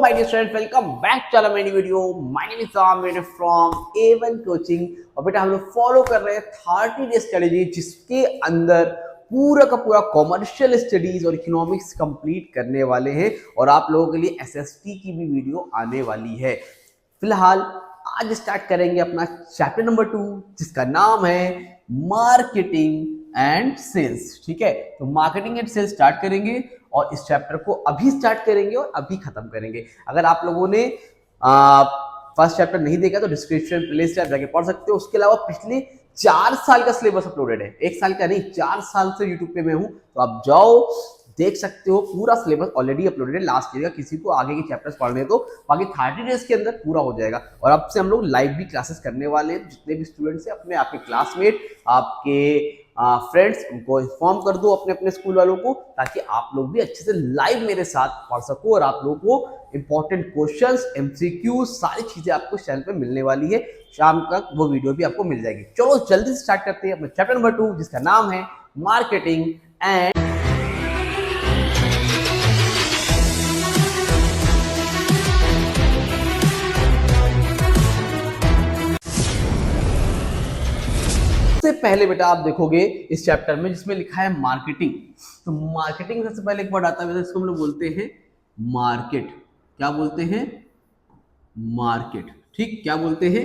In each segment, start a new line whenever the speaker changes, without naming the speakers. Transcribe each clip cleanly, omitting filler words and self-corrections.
My dear friends, welcome back to another mini video. My name is Amir from A1 Coaching और बेटा हम लोग follow कर रहे हैं 30 डे स्ट्रेटेजी जिसके अंदर पूरा का पूरा कॉमर्शियल स्टडीज और इकोनॉमिक्स कंप्लीट करने वाले हैं और आप लोगों के लिए एसएसटी की भी वीडियो आने वाली है। फिलहाल आज स्टार्ट करेंगे अपना चैप्टर नंबर 2 जिसका नाम है मार्केटिंग एंड सेल्स। ठीक है, तो मार्केटिंग एंड सेल्स स्टार्ट करेंगे और इस चैप्टर को अभी स्टार्ट करेंगे और अभी खत्म करेंगे। अगर आप लोगों ने फर्स्ट चैप्टर नहीं देखा तो डिस्क्रिप्शन प्लेलिस्ट आप जाके पढ़ सकते हो। उसके अलावा पिछले 4 साल का सिलेबस अपलोडेड है, 1 साल का नहीं, 4 साल से यूट्यूब पे मैं हूं, तो आप जाओ देख सकते हो। पूरा सिलेबस ऑलरेडी अपलोडेड है लास्ट ईयर का। किसी को आगे के चैप्टर्स पढ़ने तो बाकी 30 डेज के अंदर पूरा हो जाएगा। और अब से हम लोग लाइव भी क्लासेस करने वाले हैं। जितने भी स्टूडेंट्स हैं अपने आपके क्लासमेट, आपके फ्रेंड्स, उनको इन्फॉर्म कर दो अपने अपने स्कूल वालों को, ताकि आप लोग भी अच्छे से लाइव मेरे साथ पढ़ सको और आप लोगों को इंपॉर्टेंट क्वेश्चंस, एमसीक्यू, सारी चीजें आपको चैनल पे मिलने वाली है। शाम तक वो वीडियो भी आपको मिल जाएगी। चलो जल्दी से स्टार्ट करते हैं अपना चैप्टर नंबर 2 जिसका नाम है मार्केटिंग एंड सबसे पहले बेटा आप देखोगे इस चैप्टर में जिसमें लिखा है मार्केटिंग। तो मार्केटिंग सबसे पहले एक वर्ड आता है, इसको हम लोग बोलते हैं मार्केट। क्या बोलते हैं? मार्केट। ठीक, क्या बोलते हैं?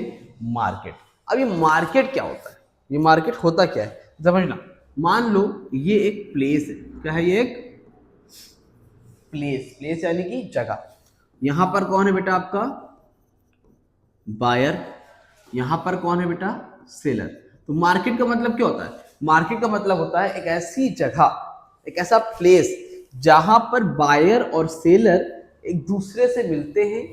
मार्केट। अब ये मार्केट क्या होता है? ये मार्केट होता क्या है समझना। मान लो ये एक प्लेस है। क्या है ये? एक प्लेस। प्लेस यानी कि जगह। यहां पर कौन है बेटा? आपका बायर। यहां पर कौन है बेटा? सेलर। तो मार्केट का मतलब क्या होता है? मार्केट का मतलब होता है एक ऐसी जगह, एक ऐसा प्लेस जहां पर बायर और सेलर एक दूसरे से मिलते हैं,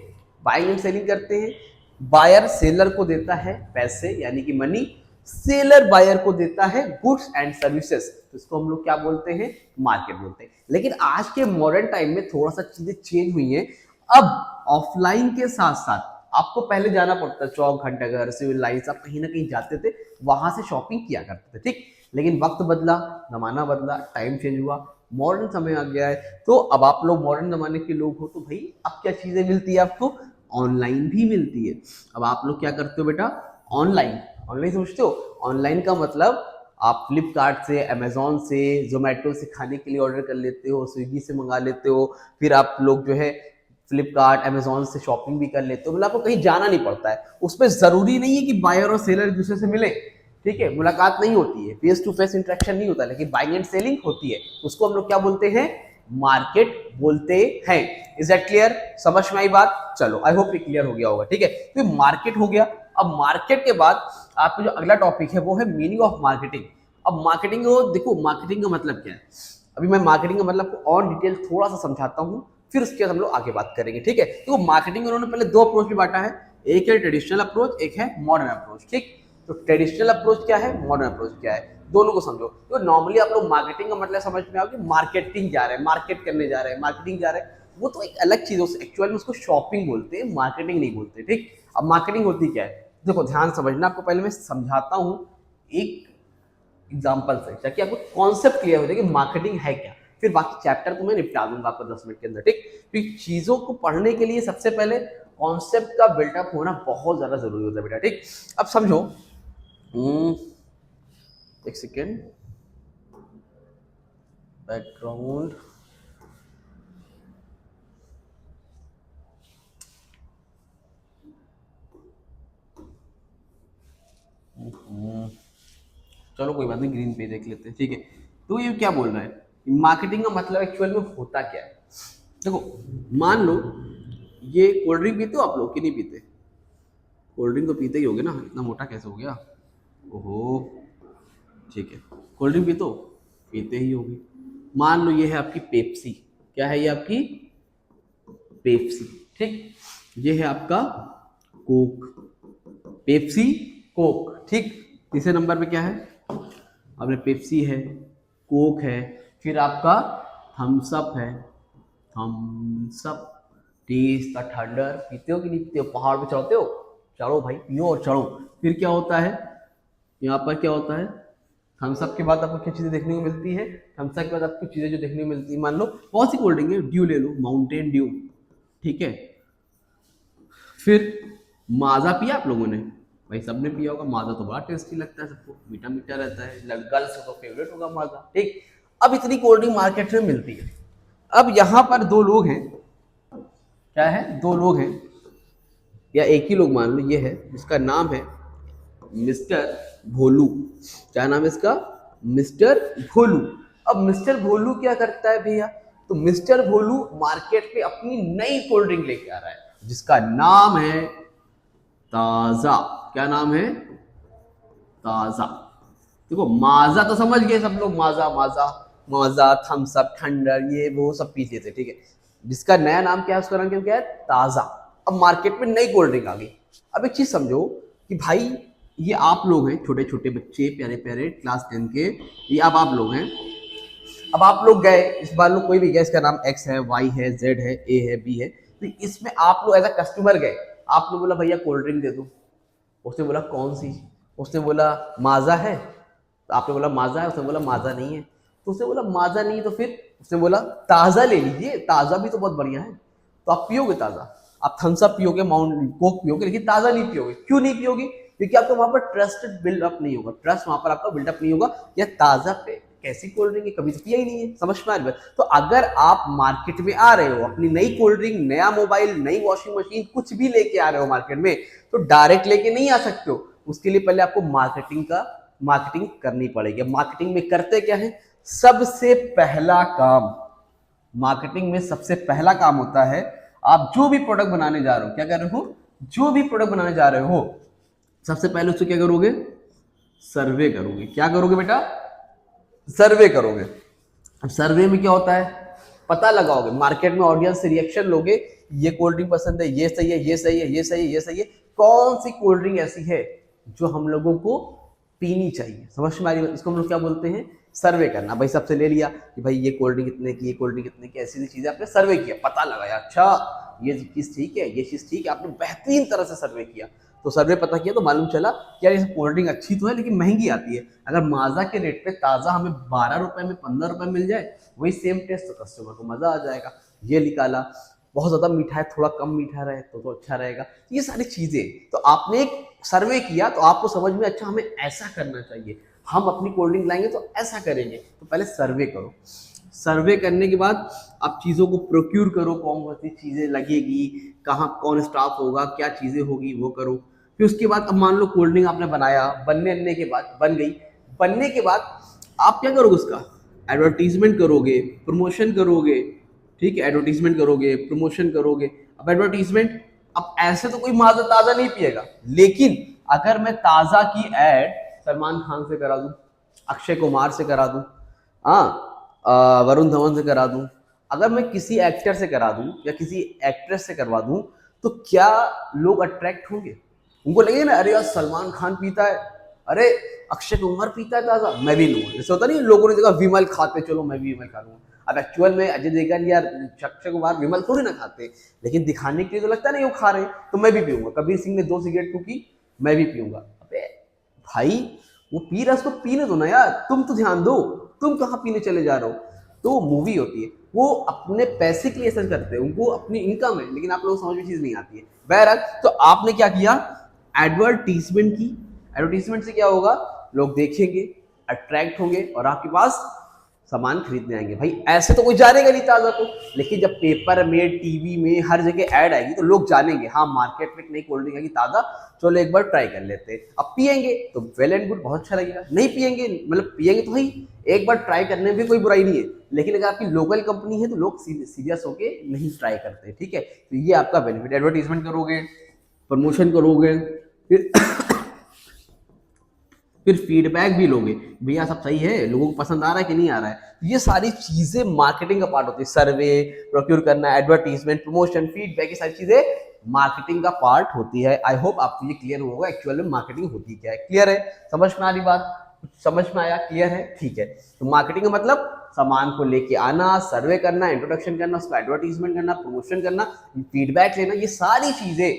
बाइंग एंड सेलिंग करते हैं। बायर सेलर को देता है पैसे यानी कि मनी, सेलर बायर को देता है गुड्स एंड सर्विसेज। तो इसको हम लोग क्या बोलते हैं? मार्केट बोलते हैं। लेकिन आज के मॉडर्न टाइम में थोड़ा सा चीजें चेंज हुई हैं। अब ऑफलाइन के साथ साथ आपको पहले जाना पड़ता, चौक, घंटाघर, सिविल लाइन्स, आप कहीं ना कहीं जाते थे, वहां से शॉपिंग किया करते थे। ठीक, लेकिन वक्त बदला, जमाना बदला, टाइम चेंज हुआ, मॉडर्न समय आ गया है। तो अब आप लोग मॉडर्न जमाने के लोग हो, तो भाई अब क्या चीजें मिलती है आपको? ऑनलाइन भी मिलती है। अब आप लोग क्या करते हो बेटा? ऑनलाइन। ऑनलाइन समझते हो? ऑनलाइन का मतलब आप फ्लिपकार्ट से, अमेजोन से, जोमेटो से खाने के लिए ऑर्डर कर लेते हो, स्विगी से मंगा लेते हो, फिर आप लोग जो है फ्लिपकार्ट, अमेजोन से शॉपिंग भी कर लेते हो। मतलब आपको कहीं जाना नहीं पड़ता है। उसमें जरूरी नहीं है कि बायर और सेलर एक दूसरे से मिले। ठीक है, मुलाकात नहीं होती है, फेस टू फेस इंटरेक्शन नहीं होता, लेकिन बाइंग एंड सेलिंग होती है। उसको हम लोग क्या बोलते हैं? मार्केट बोलते हैं। Is that clear? समझ में आई बात? चलो, आई होप ये क्लियर हो गया होगा। ठीक है, तो मार्केट हो गया। अब मार्केट के बाद आपका जो अगला टॉपिक है वो है मीनिंग ऑफ मार्केटिंग। अब मार्केटिंग को देखो, मार्केटिंग का मतलब क्या है? अभी मैं मार्केटिंग का मतलब को और डिटेल थोड़ा सा समझाता हूँ, फिर उसके बाद हम लोग आगे बात करेंगे। ठीक है, तो मार्केटिंग उन्होंने पहले 2 अप्रोच में बांटा है, एक है ट्रेडिशनल अप्रोच, एक है मॉडर्न अप्रोच। ठीक, तो ट्रेडिशनल अप्रोच क्या है, मॉडर्न अप्रोच क्या है, दोनों को समझो। तो नॉर्मली आप लोग मार्केटिंग का मतलब समझ में आओगे, मार्केटिंग जा रहे हैं, मार्केट करने जा रहे हैं, मार्केटिंग जा रहे हैं, वो तो एक अलग चीज है। एक्चुअल में उसको शॉपिंग बोलते हैं, मार्केटिंग नहीं बोलते। ठीक, अब मार्केटिंग होती क्या है देखो, ध्यान समझना। आपको पहले मैं समझाता हूँ एक एग्जाम्पल से, ताकि आपको कॉन्सेप्ट क्लियर हो जाए कि मार्केटिंग है क्या। फिर बाकी चैप्टर को मैं निपटा दूंगा आपको 10 मिनट के अंदर। ठीक, तो चीजों को पढ़ने के लिए सबसे पहले कॉन्सेप्ट का बिल्डअप होना बहुत ज्यादा जरूरी होता है बेटा। ठीक, अब समझो, एक सेकेंड, बैकग्राउंड, चलो कोई बात नहीं, ग्रीन पे देख लेते हैं। ठीक है, तो ये क्या बोल रहा है, मार्केटिंग का मतलब एक्चुअल में होता क्या है? देखो, मान लो ये कोल्ड ड्रिंक पीते हो आप लोग कि नहीं पीते? कोल्ड ड्रिंक तो पीते ही होगे ना, इतना मोटा कैसे हो गया? ओहो, ठीक है, कोल्ड ड्रिंक पीते हो, पीते ही होगी। मान लो ये है आपकी पेप्सी। क्या है ये? आपकी पेप्सी। ठीक, ये है आपका कोक। Pepsi, Coke. ठीक, तीसरे नंबर पे क्या है? अपने पेप्सी है, कोक है, फिर आपका थम्स अप है। Thums Up, taste the thunder. पीते हो कि नहीं पीते हो? पहाड़ पे चढ़ते हो? चढ़ो भाई, पियो और चढ़ो। फिर क्या होता है यहाँ पर? क्या होता है? थम्स अप के बाद आपको क्या चीजें देखने को मिलती है? थम्स अप के बाद आपको चीजें जो देखने को मिलती है, मान लो बहुत सी कोल्ड ड्रिंक है, ड्यू ले लो, माउंटेन ड्यू। ठीक है, फिर माजा पिया आप लोगों ने? भाई सबने पिया होगा, माजा तो बड़ा टेस्टी लगता है सबको, मीठा मीठा रहता है, गर्ल्स का तो फेवरेट होगा माजा। ठीक, अब इतनी कोल्ड ड्रिंक मार्केट में मिलती है। अब यहाँ पर दो लोग हैं, क्या है, दो लोग हैं या एक ही लोग मान लो, ये है जिसका नाम है मिस्टर भोलू। क्या नाम है इसका? मिस्टर भोलू। अब मिस्टर भोलू क्या करता है भैया? तो मिस्टर भोलू मार्केट में अपनी नई कोल्ड ड्रिंक लेके आ रहा है जिसका नाम है ताजा। क्या नाम है? ताजा। देखो माजा तो समझ गए सब लोग, माजा माजा माजा, थम्स अप, थंडर, ये वो सब पी लेते, ठीक है। जिसका नया नाम क्या है, उसका नाम क्या है? ताजा। अब मार्केट में नई कोल्ड ड्रिंक आ गई। अब एक चीज समझो कि भाई ये आप लोग हैं, छोटे छोटे बच्चे, प्यारे प्यारे क्लास 10 के, ये अब आप लोग हैं। अब आप लोग गए, इस बार लोग कोई भी गया, इसका नाम एक्स है, वाई है, जेड है, ए है, बी है, तो इसमें आप लोग एज अ कस्टमर गए, आपने बोला भैया कोल्ड ड्रिंक दे दो। उसने बोला कौन सी? उसने बोला माजा है। तो आपने बोला माजा है, उसने बोला माजा नहीं है। तो उसने बोला माजा नहीं, तो फिर उसने बोला ताज़ा ले लीजिए, ताज़ा भी तो बहुत बढ़िया है। तो आप पियोगे ताज़ा? आप थम्स अप पियोगे, माउंट कोक पियोगे, लेकिन ताज़ा नहीं पियोगे। क्यों नहीं पियोगे? क्योंकि आपका वहां पर ट्रस्ट बिल्डअप नहीं होगा, ट्रस्ट वहां पर आपका बिल्डअप नहीं होगा। या ताज़ा पे कैसी कोल्ड ड्रिंक है, कभी तो पिया ही नहीं है, समझ में आ रही है? तो अगर आप मार्केट में आ रहे हो, अपनी नई कोल्ड ड्रिंक, नया मोबाइल, नई वॉशिंग मशीन, कुछ भी लेके आ रहे हो मार्केट में, तो डायरेक्ट लेके नहीं आ सकते हो। उसके लिए पहले आपको मार्केटिंग करनी पड़ेगी। मार्केटिंग में करते क्या है? सबसे पहला काम, मार्केटिंग में सबसे पहला काम होता है, आप जो भी प्रोडक्ट बनाने जा रहे हो, क्या कर रहे हो, जो भी प्रोडक्ट बनाने जा रहे हो, सबसे पहले उसको क्या करोगे? सर्वे करोगे। क्या करोगे बेटा? सर्वे करोगे। अब सर्वे में क्या होता है? पता लगाओगे, मार्केट में ऑडियंस से रिएक्शन लोगे, ये कोल्ड ड्रिंक पसंद है, ये सही है, ये सही है, ये सही है, ये सही है, कौन सी कोल्ड ड्रिंक ऐसी है जो हम लोगों को पीनी चाहिए। समझ में आ रही है? इसको हम लोग क्या बोलते हैं? सर्वे करना। भाई सबसे ले लिया कि भाई ये कोल्ड ड्रिंक कितने की, ये कोल्ड ड्रिंक कितने की, ऐसी चीजें आपने सर्वे किया, पता लगाया, अच्छा ये चीज ठीक है, ये चीज ठीक है, आपने बेहतरीन तरह से सर्वे किया। तो सर्वे पता किया तो मालूम चला कि यार ये कोल्ड ड्रिंक अच्छी तो है लेकिन महंगी आती है। अगर माजा के रेट पे ताज़ा हमें 12 रुपए में, 15 रुपए मिल जाए, वही सेम टेस्ट, तो कस्टमर को मजा आ जाएगा। ये निकाला। बहुत ज़्यादा मीठा है, थोड़ा कम मीठा रहे तो अच्छा रहेगा। ये सारी चीज़ें तो आपने एक सर्वे किया, तो आपको समझ में, अच्छा हमें ऐसा करना चाहिए, हम अपनी कोल्ड ड्रिंक लाएंगे तो ऐसा करेंगे। तो पहले सर्वे करो। सर्वे करने के बाद आप चीज़ों को प्रोक्यूर करो, कौन कौन सी चीज़ें लगेगी, कहाँ कौन स्टाफ होगा, क्या चीज़ें होगी, वो करो। फिर उसके बाद अब मान लो कोल्ड ड्रिंक आपने बनाया, बनने के बाद बन गई, बनने के बाद आप क्या करोगे? उसका एडवर्टीजमेंट करोगे, प्रमोशन करोगे, ठीक है, एडवर्टीजमेंट करोगे, प्रमोशन करोगे। अब एडवर्टीजमेंट, अब ऐसे तो कोई माजा ताज़ा नहीं पिएगा, लेकिन अगर मैं ताज़ा की एड सलमान खान से करा दूं, अक्षय कुमार से करा दूं, हाँ, वरुण धवन से करा दूं, अगर मैं किसी एक्टर से करा दूं या किसी एक्ट्रेस से करवा दूं, तो क्या लोग अट्रैक्ट होंगे? उनको लगेगा ना, अरे यार सलमान खान पीता है, अरे अक्षय कुमार पीता है ताज़ा, मैं भी लूंगा। जैसे होता नहीं, लोगों ने देखा विमल खाते, चलो मैं भी विमल खा लूंगा। अब एक्चुअल में अजय देवगन या अक्षय कुमार विमल थोड़ी ना खाते, लेकिन दिखाने के लिए तो लगता है ना वो खा रहे हैं, तो मैं भी पीऊंगा। कबीर सिंह ने 2 सिगरेट फूकी, मैं भी पीऊंगा। अबे भाई वो पी रहा है, उसको पीने दो ना यार, तुम तो ध्यान दो, तुम कहाँ पीने चले जा रहे हो? तो वो मूवी होती है, वो अपने पैसे के लिए ऐसा करते हैं, उनको अपनी इनकम है, लेकिन आप लोगों को समझ में चीज नहीं आती है। बहरहाल, तो आपने क्या किया? एडवर्टीजमेंट की। एडवर्टीजमेंट से क्या होगा? लोग देखेंगे, अट्रैक्ट होंगे और आपके पास सामान खरीदने आएंगे। भाई ऐसे तो कोई जानेगा नहीं ताज़ा को, लेकिन जब पेपर में, टीवी में, हर जगह ऐड आएगी तो लोग जानेंगे, हाँ मार्केट में एक नई कोल्ड ड्रिंक आएगी ताज़ा, चलो एक बार ट्राई कर लेते हैं। अब पियेंगे तो वेल एंड गुड, बहुत अच्छा लगेगा। नहीं पियेंगे, मतलब पियेंगे तो भाई एक बार ट्राई करने में भी कोई बुराई नहीं है, लेकिन अगर आपकी लोकल कंपनी है तो लोग सीरियस होके नहीं ट्राई करते, ठीक है। तो ये आपका बेनिफिट। एडवर्टीजमेंट करोगे, प्रमोशन करोगे, फिर फिर फीडबैक भी लोगे, भैया सब सही है, लोगों को पसंद आ रहा है कि नहीं आ रहा है। ये सारी चीजें मार्केटिंग का पार्ट होती है। सर्वे, प्रोक्योर करना, एडवर्टीजमेंट, प्रमोशन, फीडबैक, ये सारी चीजें मार्केटिंग का पार्ट होती है। आई होप आपको ये क्लियर होगा एक्चुअल में मार्केटिंग होती क्या है। क्लियर है? समझ में आ रही बात? समझ में आया? क्लियर है? ठीक है। तो मार्केटिंग का मतलब सामान को लेके आना, सर्वे करना, इंट्रोडक्शन करना, उसका एडवर्टीजमेंट करना, प्रमोशन करना, फीडबैक लेना, ये सारी चीजें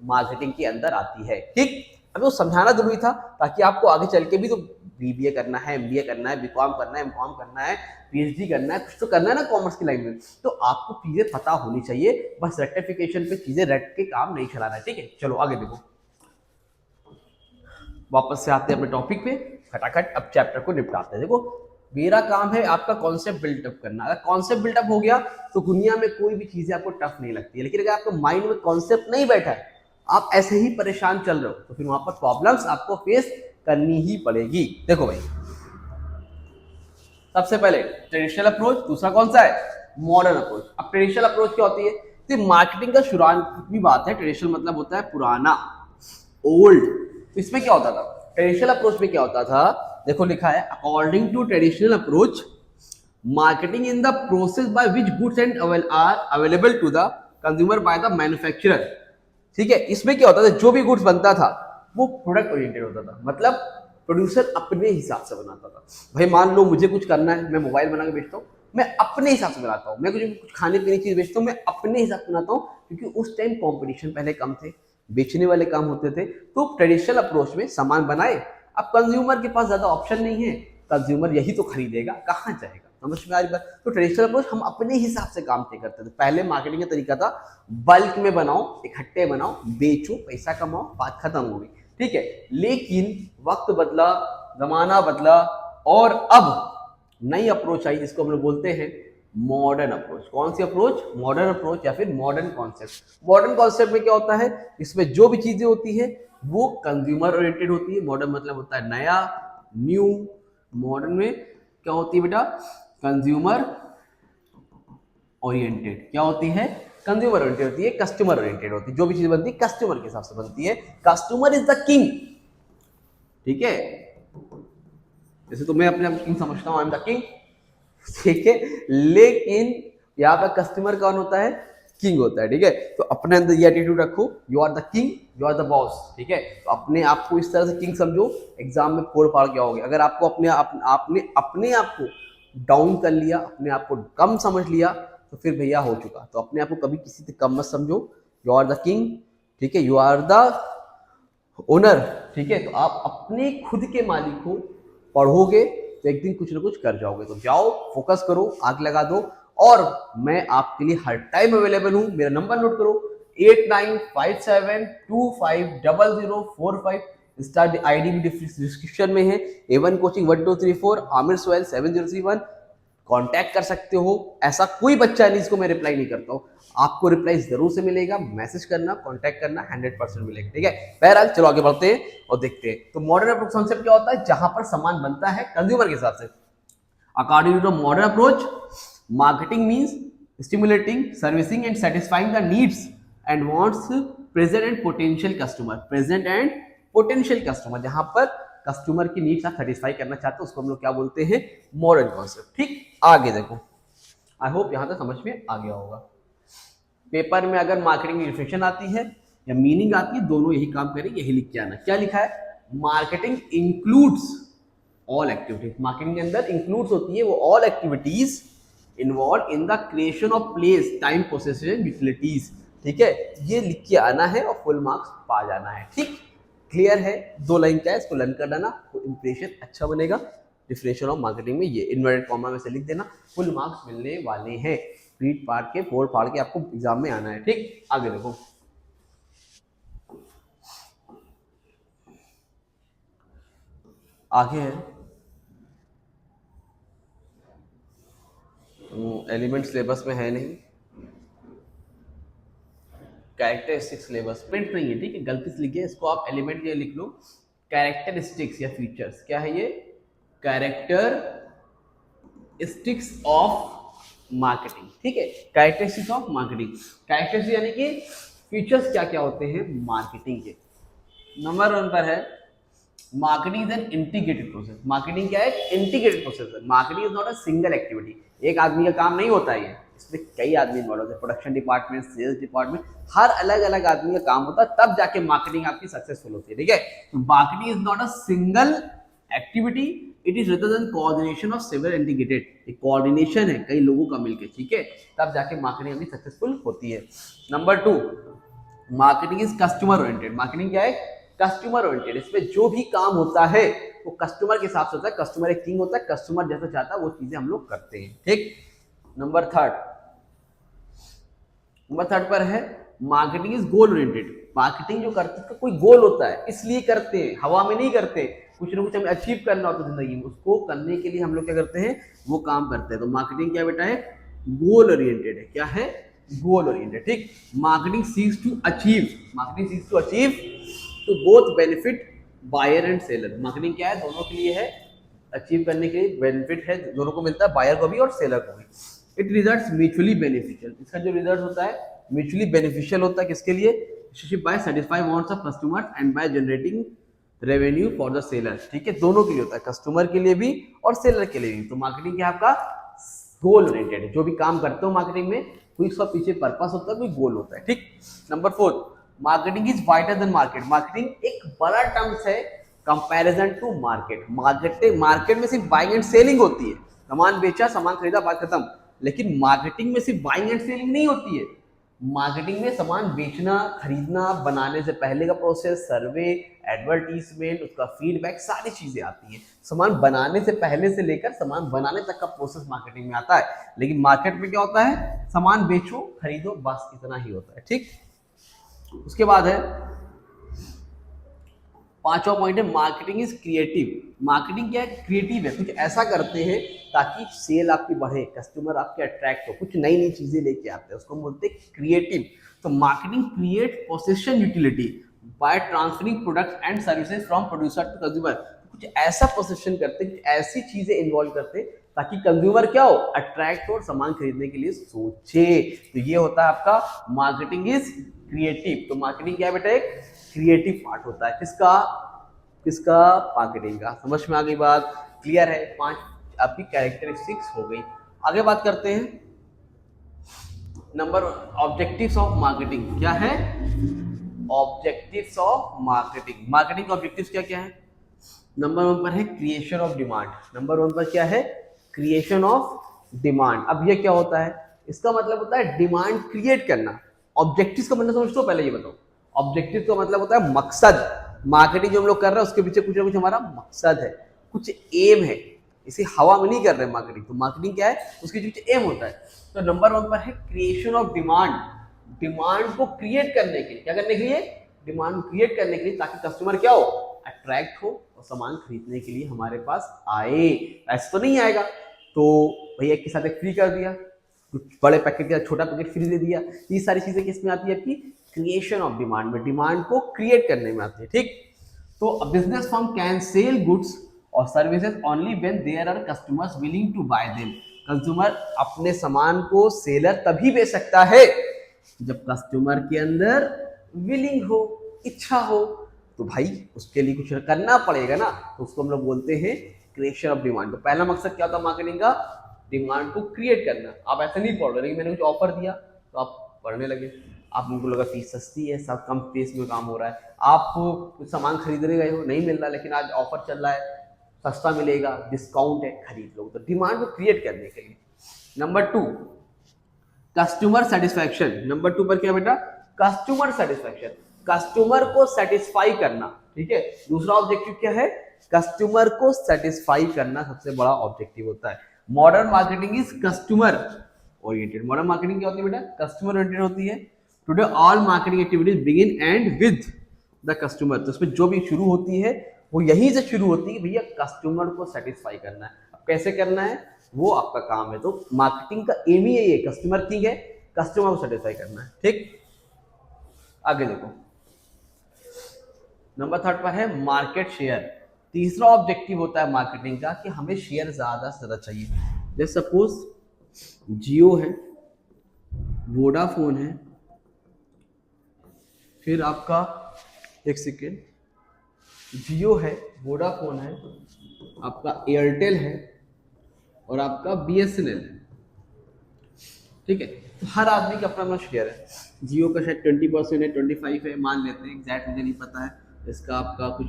मार्केटिंग के अंदर आती है, ठीक। अभी वो समझाना जरूरी था ताकि आपको आगे चल के भी तो बीबीए करना है, एमबीए करना है, बीकॉम करना है, एमकॉम करना है, पीएचडी करना है, कुछ तो करना है ना कॉमर्स की लाइन में, तो आपको चीजें पता होनी चाहिए, बस रेक्टिफिकेशन पे चीजें रट के काम नहीं चलाना है, ठीक है। चलो आगे देखो, वापस से आते हैं अपने टॉपिक पे, फटाफट अब चैप्टर को निपटाते हैं। देखो मेरा काम है आपका कॉन्सेप्ट बिल्डअप करना, अगर कॉन्सेप्ट बिल्डअप हो गया तो दुनिया में कोई भी चीजें आपको टफ नहीं लगती है, लेकिन अगर आपके माइंड में कॉन्सेप्ट नहीं बैठा है, आप ऐसे ही परेशान चल रहे हो, तो फिर वहां पर प्रॉब्लम्स आपको फेस करनी ही पड़ेगी। देखो भाई, सबसे पहले ट्रेडिशनल अप्रोच, दूसरा कौन सा है, मॉडर्न अप्रोच। अब ट्रेडिशनल अप्रोच क्या होती है, तो मार्केटिंग का शुरुआत की बात है, ट्रेडिशनल मतलब होता है पुराना, ओल्ड। तो इसमें क्या होता था, ट्रेडिशनल अप्रोच में क्या होता था, देखो लिखा है according to traditional approach marketing in the process by which goods and are available to the consumer by the manufacturer. ठीक है, इसमें क्या होता था, जो भी गुड्स बनता था वो प्रोडक्ट ओरिएंटेड होता था, मतलब प्रोड्यूसर अपने हिसाब से बनाता था। भाई मान लो मुझे कुछ करना है, मैं मोबाइल बना के बेचता हूँ, मैं अपने हिसाब से बनाता हूँ, मैं कुछ खाने पीने की चीज बेचता हूँ, मैं अपने हिसाब से बनाता हूँ, क्योंकि उस टाइम कॉम्पिटिशन पहले कम थे, बेचने वाले काम होते थे, तो ट्रेडिशनल अप्रोच में सामान बनाए। अब कंज्यूमर के पास ज्यादा ऑप्शन नहीं है, कंज्यूमर यही तो खरीदेगा, कहाँ जाएगा, समझ में आ रही बात। तो ट्रेडिशनल अप्रोच हम अपने हिसाब से काम तय करते थे। पहले मार्केटिंग का तरीका था बल्क में बनाओ, इकट्ठे बनाओ, बेचो, पैसा कमाओ, बात खत्म हो गई, ठीक है। लेकिन वक्त बदला, जमाना बदला, और अब नई अप्रोच आई जिसको हम लोग बोलते हैं मॉडर्न अप्रोच। कौन सी अप्रोच, मॉडर्न अप्रोच या फिर मॉडर्न कॉन्सेप्ट। मॉडर्न कॉन्सेप्ट में क्या होता है, इसमें जो भी चीजें होती है वो कंज्यूमर ओरिएंटेड होती है। मॉडर्न मतलब होता है नया, न्यू। मॉडर्न में क्या होती है बेटा, कंज्यूमर ओरिएंटेड। क्या होती है, कंज्यूमर ओरिएंटेड होती है, कस्टमर ओरिएंटेड होती है। जो भी चीज बनती है कस्टमर के हिसाब से बनती है, कस्टमर इज द किंग, ठीक है। जैसे तो मैं अपने आप किंग समझता हूं, आई एम द किंग, ठीक है, लेकिन यहाँ पर कस्टमर कौन होता है, किंग होता है, ठीक है। तो अपने अंदर ये एटीट्यूड रखो, you are the king, you are the boss, ठीक है। तो अपने आप को इस तरह से किंग समझो, एग्जाम में फोड़ फाड़ के आओगे। अगर आपको आपने अपने आप को डाउन कर लिया, अपने आप को कम समझ लिया, तो फिर भैया हो चुका। तो अपने आप को कभी किसी से कम मत समझो, यू आर द किंग, ठीक है, यू आर द ओनर, ठीक है। तो आप अपने खुद के मालिक को पढ़ोगे तो एक दिन कुछ ना कुछ कर जाओगे। तो जाओ, फोकस करो, आग लगा दो, और मैं आपके लिए हर टाइम अवेलेबल हूं। मेरा नंबर नोट करो, 8957250045। स्टार्ट आईडी भी डिस्क्रिप्शन में है, A1 coaching 1234, Aamir Sohail 7031। Contact कर सकते हो। ऐसा कोई बच्चा नहीं जिसको मैं रिप्लाई नहीं करता हूँ, आपको रिप्लाई जरूर से मिलेगा। मैसेज करना, कांटेक्ट करना, 100% मिलेगा, ठीक है। बहरहाल चलो आगे बढ़ते हैं और देखते हैं। तो मॉडर्न अप्रोच कॉन्सेप्ट क्या होता है, जहां पर सामान बनता है कंज्यूमर के हिसाब से। According to modern approach, marketing means stimulating, servicing and satisfying the needs and wants present and potential customer. Present and potential customer, जहां पर कस्टमर की नीड्स आप सेटिस्फाई करना चाहते हो, उसको हम लोग क्या बोलते हैं, मॉडर्न कॉन्सेप्ट, ठीक। आगे देखो, आई होप यहां तक समझ में आ गया होगा। पेपर में अगर मार्केटिंग की डिफिनेशन आती है या मीनिंग आती है, दोनों यही काम करें, यही लिख के आना। क्या लिखा है, marketing includes all activities. Marketing के अंदर इंक्लूड्स होती है वो all activities involve in the creation of place, time, process and utilities, ठीक है। ये लिख के आना है और फुल मार्क्स पा जाना है, ठीक। क्लियर है, 2 लाइन का है, इसको लर्न कर लेना, इंप्रेशन अच्छा बनेगा। डिफिनेशन ऑफ मार्केटिंग में ये इन्वर्टेड कॉमा में से लिख देना, फुल मार्क्स मिलने वाले हैं। पीट पाड़ के, फोड़ फाड़ के आपको एग्जाम में आना है, ठीक। आगे देखो, आगे है एलिमेंट सिलेबस में है नहीं, कैरेक्टरिस्टिक्स सिलेबस प्रिंट नहीं है, ठीक है, गलती से लिखिए इसको, आप एलिमेंट के लिख लो कैरेक्टरिस्टिक्स या फीचर्स। क्या है ये, कैरेक्टरिस्टिक्स ऑफ मार्केटिंग, ठीक है, कैरेक्टरिस्टिक्स ऑफ मार्केटिंग। कैरेक्टरिस्टिक्स यानी कि फीचर्स क्या क्या होते हैं मार्केटिंग के। नंबर 1 पर है marketing is an integrated process. Marketing क्या है, इंटीग्रेटेड प्रोसेस है। Marketing is not a single activity, एक आदमी का काम नहीं होता है, इसमें कई आदमी इन्वॉल्व होते हैं, प्रोडक्शन डिपार्टमेंट, सेल्स डिपार्टमेंट, हर अलग अलग आदमी का काम होता है, तब जाके मार्केटिंग आपकी सक्सेसफुल होती है, ठीक है। तो marketing is not a single activity, it is rather than coordination of several integrated. एक कोऑर्डिनेशन है कई लोगों का मिलकर, ठीक है, तब जाके मार्केटिंग आपकी सक्सेसफुल होती है। Number 2, marketing is customer oriented. Marketing क्या है, कस्टमर ओरिएंटेड। इसमें जो भी काम होता है वो कस्टमर के हिसाब से होता है, कस्टमर एक किंग होता है, कस्टमर जैसा चाहता है वो चीजें हम लोग करते हैं। ठीक, नंबर थर्ड पर है marketing is goal oriented. Marketing जो करते हैं कोई गोल होता है इसलिए करते हैं, हवा में नहीं करते, कुछ ना कुछ हमें अचीव करना होता है जिंदगी में, उसको करने के लिए हम लोग क्या करते हैं, वो काम करते हैं। तो मार्केटिंग क्या बेटा है, गोल ओरिएंटेड है। क्या है, गोल ओरिएंटेड। ठीक, marketing seeks to achieve, marketing seeks to achieve to both benefit buyer and seller. Marketing क्या है, दोनों के लिए है, अचीव करने के लिए बेनिफिट है, दोनों को मिलता है, बायर को भी और सेलर को भी। इट रिजल्ट्स म्यूचुअली बेनिफिशियल, इसका जो रिजल्ट होता है म्यूचुअली बेनिफिशियल होता है। किसके लिए, by satisfy wants of customers and by generating revenue for the seller. ठीक है, दोनों के लिए होता है, कस्टमर के लिए भी और सेलर के लिए भी। तो मार्केटिंग क्या आपका गोल ओरिएंटेड है, जो भी काम करते हो मार्केटिंग में कोई उसका पीछे पर्पस होता है, कोई गोल होता है। ठीक, number 4, marketing is wider than market. Marketing एक बड़ा टर्म्स है कंपैरिजन टू मार्केट। मार्केट में सिर्फ बाइंग एंड सेलिंग होती है, सामान बेचा, सामान खरीदा, बात खत्म। लेकिन मार्केटिंग में सिर्फ बाइंग एंड सेलिंग नहीं होती है। मार्केटिंग में सामान बेचना, खरीदना, बनाने से पहले का प्रोसेस, सर्वे, एडवर्टीजमेंट, उसका फीडबैक, सारी चीजें आती हैं। सामान बनाने से पहले से लेकर सामान बनाने तक का प्रोसेस मार्केटिंग में आता है। लेकिन मार्केट में क्या होता है, सामान बेचो, खरीदो, बस इतना ही होता है। ठीक, उसके बाद है 5वां पॉइंट है मार्केटिंग इज क्रिएटिव। मार्केटिंग क्या है, क्रिएटिव है, कुछ ऐसा करते हैं ताकि सेल आपकी बढ़े, कस्टमर आपके अट्रैक्ट हो, कुछ नई नई चीजें लेके आते हैं, उसको बोलते हैं क्रिएटिव। तो marketing create position utility by transferring products and services from producer to consumer. कुछ ऐसा पोजीशन करते हैं, कुछ ऐसी चीजें इन्वॉल्व करते हैं ताकि कंज्यूमर क्या हो, अट्रैक्ट हो और सामान खरीदने के लिए सोचे। तो ये होता है आपका मार्केटिंग इज क्रिएटिव। तो मार्केटिंग क्या है बेटा, एक क्रिएटिव पार्ट होता है। किसका मार्केटिंग का। समझ में आ गई बात, क्लियर है। 5 आपकी कैरेक्टरिस्टिक्स हो गई। आगे बात करते हैं नंबर ऑब्जेक्टिव्स ऑफ मार्केटिंग। क्या है, ऑब्जेक्टिव्स ऑफ मार्केटिंग। मार्केटिंग का ऑब्जेक्टिव्स क्या क्या है। नंबर 1 पर है क्रिएशन ऑफ डिमांड। नंबर 1 पर क्या है, क्रिएशन ऑफ डिमांड। अब ये क्या होता है, इसका मतलब होता है डिमांड क्रिएट करना। ऑब्जेक्टिव्स का मतलब समझो, पहले ये बताओ। ऑब्जेक्टिव का मतलब होता है मकसद। मार्केटिंग जो हम लोग कर रहे हैं उसके पीछे कुछ ना कुछ हमारा मकसद है, कुछ एम है, इसे हवा में नहीं कर रहे मार्केटिंग। तो मार्केटिंग क्या है, उसके पीछे एम होता है। तो नंबर 1 पर है क्रिएशन ऑफ डिमांड। डिमांड को क्रिएट करने के लिए, क्या करने के लिए, डिमांड क्रिएट करने के लिए, ताकि कस्टमर क्या हो, अट्रैक्ट हो और सामान खरीदने के लिए हमारे पास आए। ऐसा तो नहीं आएगा तो भैया एक के साथ एक फ्री कर दिया, कुछ बड़े पैकेट का छोटा पैकेट फ्री दे दिया। ये सारी चीजें किसमें आती है, आपकी क्रिएशन ऑफ डिमांड में, डिमांड को क्रिएट करने में आती है। ठीक, तो business firm can sell goods और services only when there are customers willing to buy them. Consumer अपने सामान को सेलर तभी बेच सकता है जब कस्टमर के अंदर विलिंग हो, इच्छा हो। तो भाई उसके लिए कुछ करना पड़ेगा ना, तो उसको हम लोग बोलते हैं क्रिएशन ऑफ डिमांड। तो पहला मकसद क्या होता है मार्केटिंग का, डिमांड को क्रिएट करना। आप ऐसा नहीं पढ़ रहे, लेकिन मैंने कुछ ऑफर दिया तो आप पढ़ने लगे, आप उनको लगा फीस सस्ती है, सब कम फीस में काम हो रहा है। आप कुछ सामान खरीदने गए हो, नहीं मिल रहा, लेकिन आज ऑफर चल रहा है, सस्ता मिलेगा, डिस्काउंट है, खरीद लो। तो डिमांड को क्रिएट करने के लिए। Number 2 customer satisfaction. नंबर 2 पर क्या बेटा, कस्टमर सेटिस्फैक्शन, कस्टमर को सेटिस्फाई करना। ठीक है, दूसरा ऑब्जेक्टिव क्या है, कस्टमर को सेटिस्फाई करना सबसे बड़ा ऑब्जेक्टिव होता है। Modern marketing is customer oriented. Modern marketing क्या होती है बेटा, कस्टमर ओरिएंटेड होती है। Today all marketing activities begin and with the customer. तो उसमें जो भी शुरू होती है वो यहीं से शुरू होती है, भैया कस्टमर को सेटिस्फाई करना है। अब कैसे करना है वो आपका काम है। तो मार्केटिंग का एम ही यही है, कस्टमर किंग है, कस्टमर को सेटिस्फाई करना है। ठीक, आगे देखो नंबर 3 पर है मार्केट शेयर। तीसरा ऑब्जेक्टिव होता है मार्केटिंग का कि हमें शेयर ज्यादा से ज्यादा चाहिए। जैसे सपोज जियो है, वोडाफोन है, फिर आपका एक सेकेंड, जियो है, वोडाफोन है, आपका एयरटेल है और आपका बीएसएनएल है। ठीक है, तो हर आदमी का अपना अपना शेयर है। जियो का शायद 20% है, 25 है, मान लेते हैं, एग्जैक्ट मुझे नहीं पता है। इसका आपका कुछ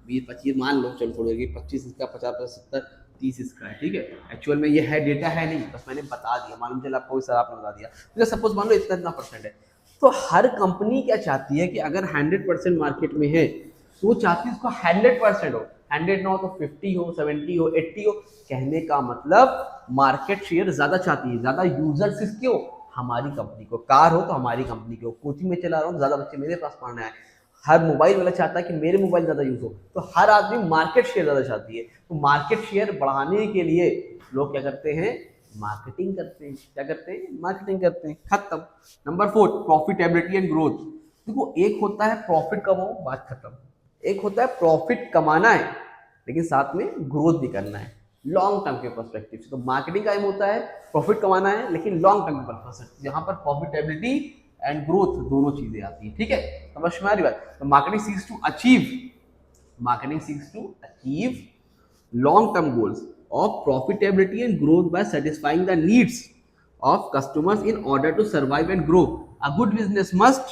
20-25 मान लो, चलो छोड़िए, 25 इसका, 50-70, 30 इसका है। ठीक है, एक्चुअल में ये है, डेटा है नहीं, बस मैंने बता दिया, मालूम चला आपको, सर आपने बता दिया। तो सपोज मान लो इतना इतना परसेंट है। तो हर कंपनी क्या चाहती है कि अगर 100% मार्केट में है वो चाहती है उसका 100% हो, 100 ना हो तो 50 हो, 70 हो, 80 हो। कहने का मतलब मार्केट शेयर ज्यादा चाहती है, ज्यादा यूजर्स किसके हो, हमारी कंपनी को। कार हो तो हमारी कंपनी को, कोचिंग में चला रहा हूँ ज्यादा बच्चे मेरे पास पढ़ना है, हर मोबाइल वाला चाहता है कि मेरे मोबाइल ज्यादा यूज हो, तो हर आदमी मार्केट शेयर ज्यादा चाहती है। तो मार्केट शेयर बढ़ाने के लिए लोग क्या करते हैं, मार्केटिंग करते हैं। क्या करते हैं, मार्केटिंग करते हैं। खत्म। Number 4, profitability and growth. देखो एक होता है प्रॉफिट कमाओ, बात खत्म। एक होता है प्रॉफिट कमाना है लेकिन साथ में ग्रोथ भी करना है लॉन्ग टर्म के पर्सपेक्टिव से। तो मार्केटिंग का एम होता है प्रॉफिट कमाना है लेकिन लॉन्ग टर्म के पर्पज से, जहां पर प्रॉफिटेबिलिटी एंड ग्रोथ दोनों चीजें आती है। ठीक है, समझ में आ रही बात। तो marketing seeks to achieve long term goals of profitability and growth by satisfying the needs of customers in order to survive and grow. A good business must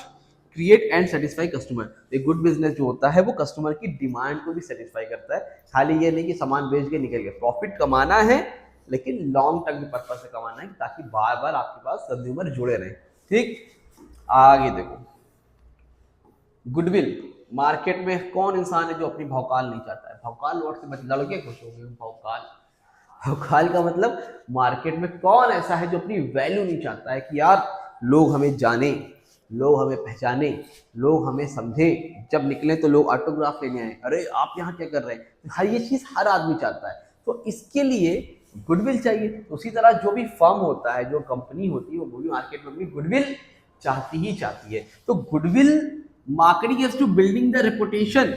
create and satisfy customer. एक good business जो होता है वो customer की demand को भी satisfy करता है, खाली ये नहीं कि सामान बेच के निकल गया। प्रॉफिट कमाना है लेकिन लॉन्ग टर्म के पर्पज से कमाना है ताकि बार बार आपके पास कंज्यूमर जुड़े रहे। ठीक, आगे देखो, गुडविल। मार्केट में कौन इंसान है जो अपनी भौकाल नहीं चाहता है, भौकाल वर्ड से बच लड़के खुश हो गए। भौकाल, भौकाल का मतलब मार्केट में कौन ऐसा है जो अपनी वैल्यू नहीं चाहता है कि यार लोग हमें जाने, लोग हमें पहचाने, लोग हमें समझे, जब निकले तो लोग ऑटोग्राफ लेने आए, अरे आप यहाँ क्या कर रहे हैं। हर ये चीज हर आदमी चाहता है, तो इसके लिए गुडविल चाहिए। तो उसी तरह जो भी फर्म होता है, जो कंपनी होती है, वो भी मार्केट में भी गुडविल चाहती ही चाहती है। तो goodwill marketing is to building the reputation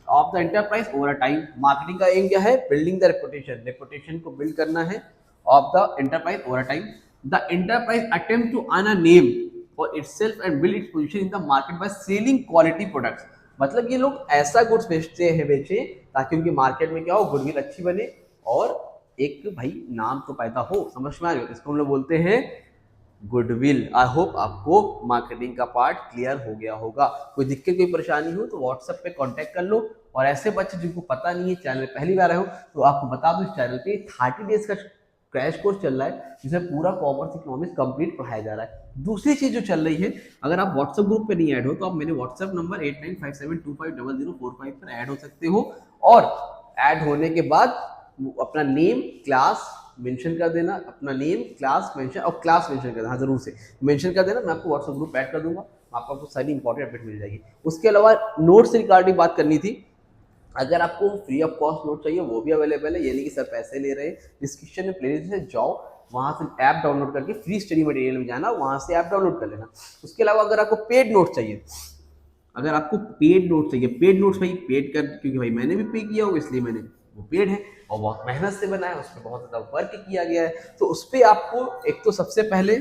of the enterprise over time. Marketing का एम क्या है, बिल्डिंग द रेपुटेशन, रेपुटेशन को बिल्ड करना है of the enterprise over time. The enterprise attempt to earn a name for itself and build its position in the market by selling quality products. मतलब ये लोग ऐसा goods बेचे ताकि उनकी मार्केट में क्या हो, गुडविल अच्छी बने और एक भाई नाम तो पैदा हो। समझ में आ रही हो, इसको हम लोग बोलते हैं गुडविल। आई होप आपको मार्केटिंग का पार्ट क्लियर हो गया होगा। कोई दिक्कत कोई परेशानी हो तो व्हाट्सएप पे कांटेक्ट कर लो। और ऐसे बच्चे जिनको पता नहीं है, चैनल पहली बार आए हो, तो आपको बता दूं इस चैनल पे 30 डेज का क्रैश कोर्स चल रहा है जिसमें पूरा कॉमर्स इकोनॉमिक्स कंप्लीट पढ़ाया जा रहा है। दूसरी चीज जो चल रही है, अगर आप व्हाट्सएप ग्रुप पे नहीं ऐड हो तो आप मेरे व्हाट्सएप नंबर 8957250045 पर ऐड हो सकते हो। और ऐड होने के बाद अपना नेम क्लास मेंशन कर देना, अपना नेम क्लास मेंशन और क्लास मेंशन कर देना, हाँ जरूर से मेंशन कर देना। मैं आपको व्हाट्सएप ग्रुप ऐड कर दूंगा, आपको सारी इंपॉर्टेंट अपडेट मिल जाएगी। उसके अलावा नोट्स रिगार्डिंग बात करनी थी, अगर आपको फ्री ऑफ कॉस्ट नोट चाहिए वो भी अवेलेबल है, यानी कि सर पैसे ले रहे हैं। डिस्क्रिप्शन में प्लेलिस्ट से जाओ, वहां से ऐप डाउनलोड करके फ्री स्टडी मटेरियल में जाना, वहां से ऐप डाउनलोड कर लेना। उसके अलावा अगर आपको पेड नोट चाहिए, अगर आपको पेड नोट चाहिए, पेड नोट्स भाई पेड कर, क्योंकि भाई मैंने भी पे किया हो इसलिए मैंने, वो पेड है और बहुत मेहनत से बना है, उस पर बहुत ज़्यादा वर्क किया गया है। तो उस पर आपको एक तो सबसे पहले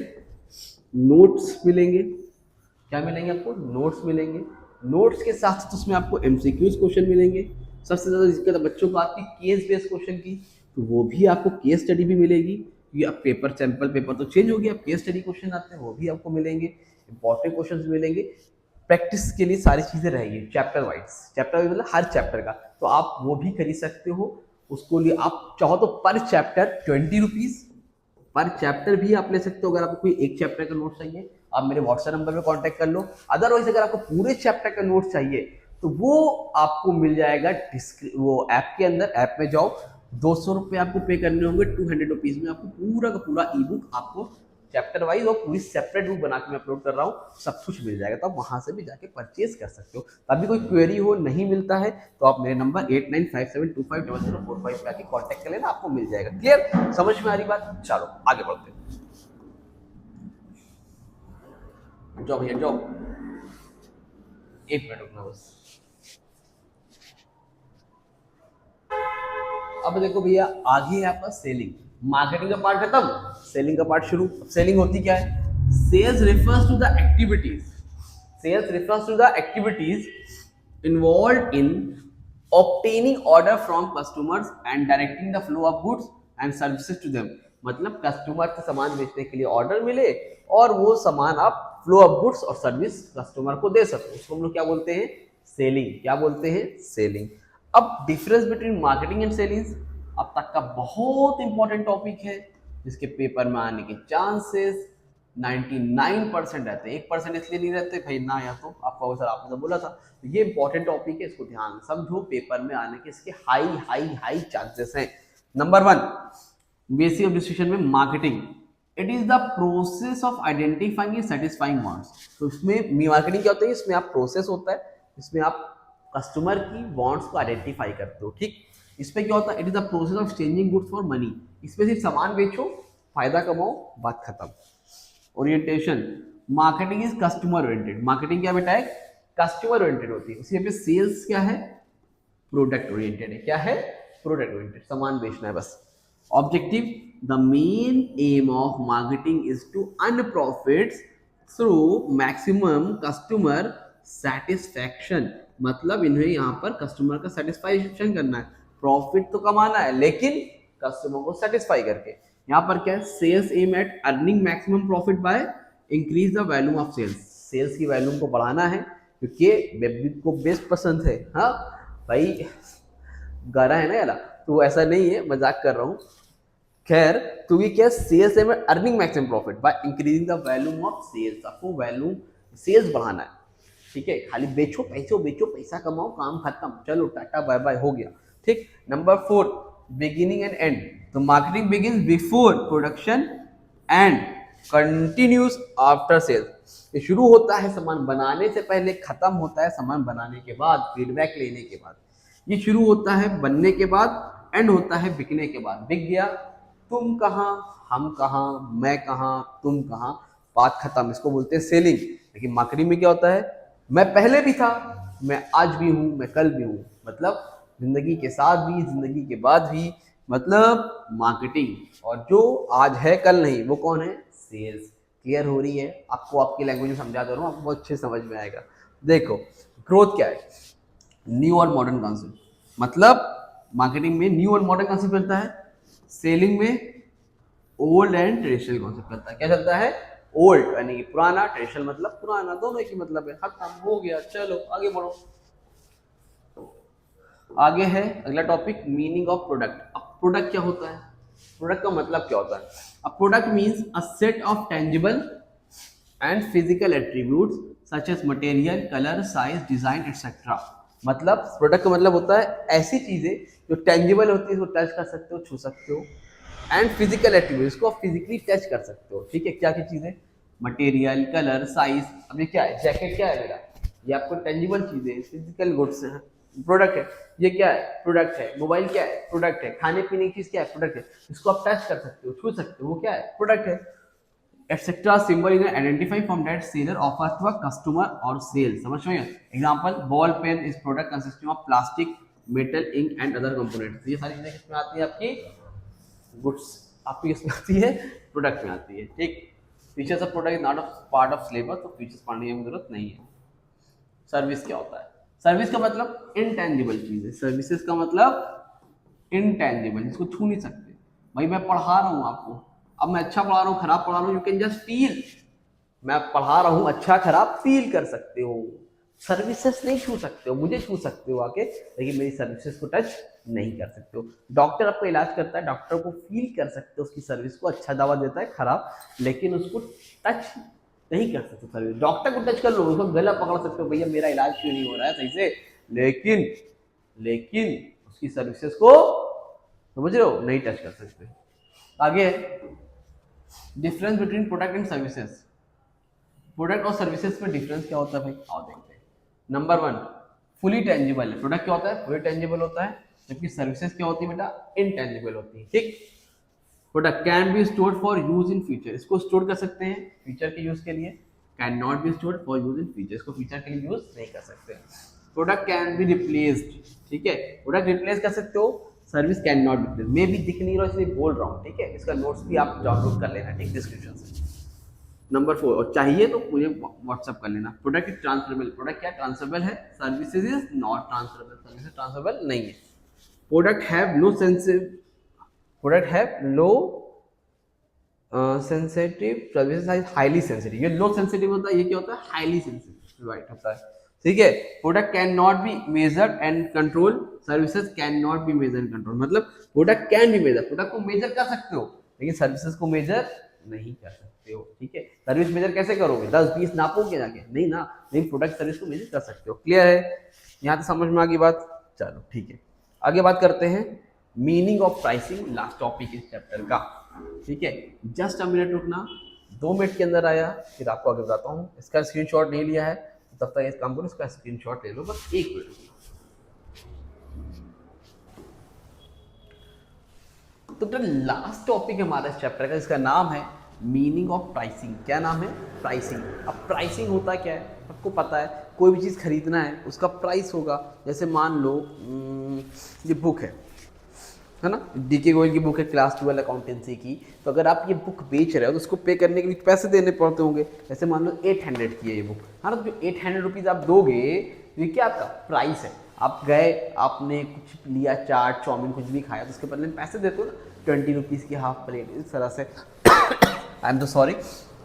नोट्स मिलेंगे। क्या मिलेंगे आपको, नोट्स मिलेंगे। नोट्स के साथ साथ उसमें आपको एमसीक्यूज क्वेश्चन मिलेंगे। सबसे ज़्यादा दिक्कत बच्चों को आती है केस बेस्ड क्वेश्चन की, तो वो भी आपको केस स्टडी भी मिलेगी, क्योंकि अब पेपर सैंपल पेपर तो चेंज हो गया, अब केस स्टडी क्वेश्चन आते हैं वो भी आपको मिलेंगे, इंपॉर्टेंट क्वेश्चन मिलेंगे। प्रैक्टिस के लिए सारी चीजें रहेगी चैप्टर वाइज मतलब हर चैप्टर का, तो आप वो भी खरीद सकते हो। उसको लिए आप चाहो तो पर चैप्टर 20 रुपीज पर चैप्टर भी आप ले सकते हो। अगर आपको कोई एक चैप्टर का नोट चाहिए आप मेरे व्हाट्सएप नंबर पे कांटेक्ट कर लो। अदरवाइज अगर आपको पूरे चैप्टर का नोट चाहिए तो वो आपको मिल जाएगा वो ऐप के अंदर। ऐप में जाओ, 200 रुपये आपको पे करने होंगे, 200 रुपीज में आपको पूरा का पूरा ई बुक आपको चैप्टर वाइज और पूरी सेपरेट बुक बना के मैं अपलोड कर रहा हूँ, सब कुछ मिल जाएगा। तो आप वहां से भी जाके परचेज कर सकते हो। तभी कोई क्वेरी हो नहीं मिलता है तो आप मेरे नंबर 8957250045 पे आके कॉन्टेक्ट कर लेना, आपको मिल जाएगा। क्लियर, समझ में आ रही बात। चलो आगे बढ़ते हैं। जाओ भैया जाओ, एक मिनट रुकना बस। अब देखो भैया आगे है आपका सेलिंग। मार्केटिंग का पार्ट खत्म, सेलिंग का पार्ट शुरू। सेलिंग होती क्या है, sales refers to the activities, sales refers to the activities involve in obtaining order from customers and directing the flow of goods and services to them. मतलब customer से सामान बेचने के लिए ऑर्डर मिले और वो सामान आप फ्लो ऑफ गुड्स और सर्विस कस्टमर को दे सकते हो, उसको हम लोग क्या बोलते हैं, सेलिंग। क्या बोलते हैं, सेलिंग। अब difference between marketing and selling अब तक का बहुत इंपॉर्टेंट टॉपिक है जिसके पेपर में आने के चांसेस 99% रहते हैं, 1% इसलिए नहीं रहते भाई ना, या तो आपका सर आपने तो बोला था। तो ये इंपॉर्टेंट टॉपिक है, इसको ध्यान समझो, पेपर में आने के इसके हाई हाई हाई चांसेस हैं। नंबर 1 बेसिक ऑफ डिस्कशन में marketing, it is the process of identifying and satisfying wants. तो इसमें मार्केटिंग क्या होता है, इसमें आप प्रोसेस होता है, इसमें आप कस्टमर की वांट्स को आइडेंटिफाई करते हो, ठीक। इसमें क्या होता है, it is the process of exchanging goods for money, इसमें सिर्फ सामान बेचो, फायदा कमाओ, बात खत्म। Orientation, marketing is customer oriented, marketing क्या बेटा है, कस्टमर ओरिएंटेड होती है। उसी पे सेल्स क्या है, प्रोडक्ट ओरिएंटेड है। क्या है, प्रोडक्ट ओरिएंटेड, सामान बेचना है बस। Objective, the main aim of marketing is to earn profits through maximum customer satisfaction, मतलब इन्हें यहाँ पर कस्टमर का सेटिस्फैक्शन करना है, प्रॉफिट तो कमाना है लेकिन कस्टमर को सेटिस्फाई करके। यहाँ पर क्या है, sales aim at earning maximum profit by increase the value of sales, sales की वैल्यू को बढ़ाना है क्योंकि बेबी को बेस्ट पसंद है। हाँ भाई गाना है ना यार, तो ऐसा नहीं है, मजाक कर रहा हूँ। खैर, तो ये क्या, sales aim at earning maximum profit by increasing the value of sales, आपको वैल्यू सेल्स बढ़ाना है, ठीक है। खाली बेचो बेचो पैसा कमाओ, काम खत्म, चलो टाटा बाय बाय हो गया, ठीक। नंबर 4 बिगिनिंग एंड एंड, तो marketing begins before production and continues after sales, ये शुरू होता है सामान बनाने से पहले, खत्म होता है सामान बनाने के बाद, फीडबैक लेने के बाद। ये शुरू होता है बनने के बाद, एंड होता है बिकने के बाद। बिक गया, तुम कहाँ, हम कहाँ, मैं कहाँ, तुम कहाँ, बात खत्म, इसको बोलते हैं सेलिंग। लेकिन मार्केटिंग में क्या होता है, मैं पहले भी था, मैं आज भी हूं, मैं कल भी हूं, मतलब जिंदगी के साथ भी, जिंदगी के बाद भी, मतलब मार्केटिंग। और जो आज है कल नहीं, वो कौन है, सेल्स। क्लियर हो रही है आपको, आपकी लैंग्वेज में समझा दे रहा हूँ, आपको बहुत अच्छे समझ में आएगा। देखो ग्रोथ क्या है, न्यू और मॉडर्न कॉन्सेप्ट, मतलब मार्केटिंग में न्यू और मॉडर्न कॉन्सेप्ट चलता है, सेलिंग में ओल्ड एंड ट्रेडिशनल कॉन्सेप्ट चलता है। क्या चलता है, ओल्ड यानी कि पुराना, ट्रेडिशनल मतलब पुराना, दोनों एक ही मतलब है, खत्म हो गया, चलो आगे बढ़ो। आगे है अगला टॉपिक, मीनिंग ऑफ प्रोडक्ट। अब प्रोडक्ट क्या होता है, प्रोडक्ट का मतलब क्या होता है। A product means a set of tangible and physical attributes such as material, colour, size, design etcetera. मतलब प्रोडक्ट का मतलब होता है ऐसी चीजें जो टेंजिबल होती है, इसको टच कर सकते हो, छू सकते हो, एंड फिजिकल एट्रीब्यूट्स को फिजिकली टच कर सकते हो, ठीक है। क्या क्या चीजें, मटेरियल, कलर, साइज। अब ये क्या है, जैकेट क्या है मेरा, ये आपको टेंजिबल चीजें, फिजिकल गुड्स है, प्रोडक्ट है। ये क्या है, प्रोडक्ट है। मोबाइल क्या है, प्रोडक्ट है। खाने पीने की चीज क्या है, प्रोडक्ट है, इसको आप टच कर सकते हो, छू सकते हो, वो क्या है, प्रोडक्ट है। Etcetera symbol is identify from that seller offer to a customer और सेल। समझ में, example ball pen is product consisting of plastic, metal, ink and other components. ये सारी चीजें किसमें आती है, आपकी गुड्स, आपकी किसमें आती है, प्रोडक्ट में आती है, ठीक। Features of product is not a part of syllabus, तो फीचर्स पढ़ने की जरूरत नहीं है। सर्विस क्या होता है, सर्विस का मतलब इनटेंजिबल चीज है, सर्विसेज का मतलब इनटेंजिबल, जिसको छू नहीं सकते। भाई मैं पढ़ा रहा हूँ आपको, अब मैं अच्छा पढ़ा रहा हूँ, खराब पढ़ा रहा हूँ, यू कैन जस्ट फील, मैं पढ़ा रहा हूँ, अच्छा खराब फील कर सकते हो। सर्विसेज नहीं छू सकते हो, मुझे छू सकते हो आके, लेकिन मेरी सर्विसेज को टच नहीं कर सकते हो। डॉक्टर आपका इलाज करता है, डॉक्टर को फील कर सकते हो उसकी सर्विस को, अच्छा दवा देता है, खराब, लेकिन उसको टच नहीं कर सकते सर्विस। डॉक्टर को टच कर लो, उसको गला पकड़ सकते हो, भैया मेरा इलाज क्यों नहीं हो रहा है सही से, लेकिन उसकी सर्विसेज को समझ रहे हो, नहीं टच कर सकते। आगे difference between product and services, product और सर्विसेज में डिफरेंस क्या होता है भाई, आओ देखते हैं। नंबर 1 फुली टेंजिबल है, प्रोडक्ट क्या होता है, फुली टेंजिबल होता है, जबकि सर्विसेज क्या होती है बेटा, इनटेंजिबल होती है, ठीक। Product can be stored for use in future, इसको स्टोर कर सकते हैं फ्यूचर के यूज के लिए, can not be stored for use in future, इसको फ्यूचर के लिए यूज नहीं कर सकते। प्रोडक्ट कैन बी रिप्लेस्ड, ठीक है, प्रोडक्ट रिप्लेस कर सकते हो, सर्विस कैन नॉट रिप्लेस। मैं भी दिख नहीं रहा इसलिए बोल रहा हूँ, ठीक है, इसका नोट्स भी आप डाउनलोड कर लेना, ठीक, डिस्क्रिप्शन से। नंबर 4, और चाहिए तो मुझे व्हाट्सअप कर लेना। प्रोडक्ट इज ट्रांसफरेबल, प्रोडक्ट क्या ट्रांसफरेबल है, services is not transferable, services transferable नहीं है। Product have low sensitive, product have low sensitive, services are highly sensitive. ये लो सेंसिटिव होता है, ये क्या होता है, हाईली सेंसिटिव राइट होता है, ठीक है। Product can not be measured and control, services can not be measured and control. मतलब product can be measure, product को मेजर कर सकते हो, लेकिन सर्विसेज को मेजर नहीं कर सकते हो, ठीक है। सर्विस मेजर कैसे करोगे, 10-20 नापोगे जाके, नहीं ना, नहीं प्रोडक्ट सर्विस को मेजर कर सकते हो। क्लियर है, यहाँ तक समझ में आ गई बात। चलो ठीक है, आगे बात करते हैं meaning of pricing, last topic इस चैप्टर का, ठीक है। जस्ट अ मिनट रुकना, 2 मिनट के अंदर आया, फिर आपको आगे बताता हूँ। इसका स्क्रीनशॉट नहीं लिया है तो तब तक इस काम करो, इसका स्क्रीनशॉट ले लो, बस 1 मिनट रुकना। तो लास्ट टॉपिक हमारा इस चैप्टर का, इसका नाम है मीनिंग ऑफ प्राइसिंग। क्या नाम है, प्राइसिंग। अब प्राइसिंग होता क्या है, आपको पता है, कोई भी चीज़ खरीदना है उसका प्राइस होगा। जैसे मान लो ये बुक है ना, डीके गोयल की बुक है, क्लास 12 अकाउंटेंसी की। तो अगर आप ये बुक बेच रहे हो तो उसको पे करने के लिए पैसे देने पड़ते होंगे। जैसे मान लो 800 की है ये बुक, हाँ ना, तो जो 800 रुपीज़ आप दोगे, ये क्या आपका प्राइस है। आप गए, आपने कुछ लिया, चाट चाउमीन कुछ भी खाया, तो उसके बदले में पैसे देते हो ना, 20 रुपीज़ की हाफ प्लेट, इस तरह से। आई एम तो सॉरी।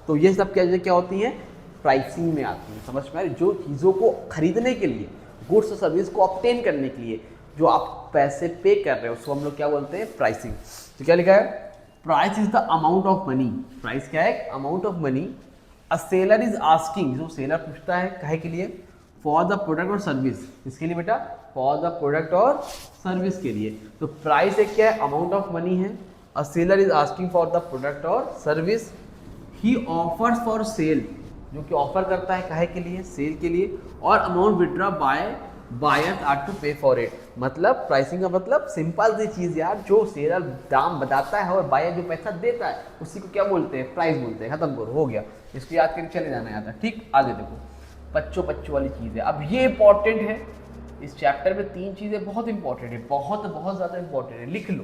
तो ये सब क्या होती हैं, प्राइसिंग में आती है, समझ में आ रही। जो चीज़ों को खरीदने के लिए, गुड्स और सर्विस को ऑब्टेन करने के लिए जो आप पैसे पे कर रहे हो, उसको हम लोग क्या बोलते हैं, प्राइसिंग। तो क्या लिखा है, price is the amount of money. Price क्या है, amount of money a seller is asking, जो सेलर पूछता है काहे के लिए, फॉर द प्रोडक्ट और सर्विस। किसके लिए बेटा, फॉर द प्रोडक्ट और सर्विस के लिए। तो प्राइस एक क्या है, अमाउंट ऑफ मनी है। A seller is asking for the product और service. He offers for sale, जो कि ऑफर करता है काहे के लिए, सेल के लिए। और amount withdraw by buyers are to pay for it. मतलब प्राइसिंग का मतलब सिंपल सी चीज़ यार, जो सेलर दाम बताता है और बायर जो पैसा देता है उसी को क्या बोलते हैं, प्राइस बोलते हैं। खत्म करो, हो गया, इसको याद करके चले जाना याद है, ठीक। आगे देखो, बच्चों वाली चीज़ है। अब ये इंपॉर्टेंट है, इस चैप्टर में 3 चीज़ें बहुत इंपॉर्टेंट है, बहुत ज़्यादा इंपॉर्टेंट है, लिख लो।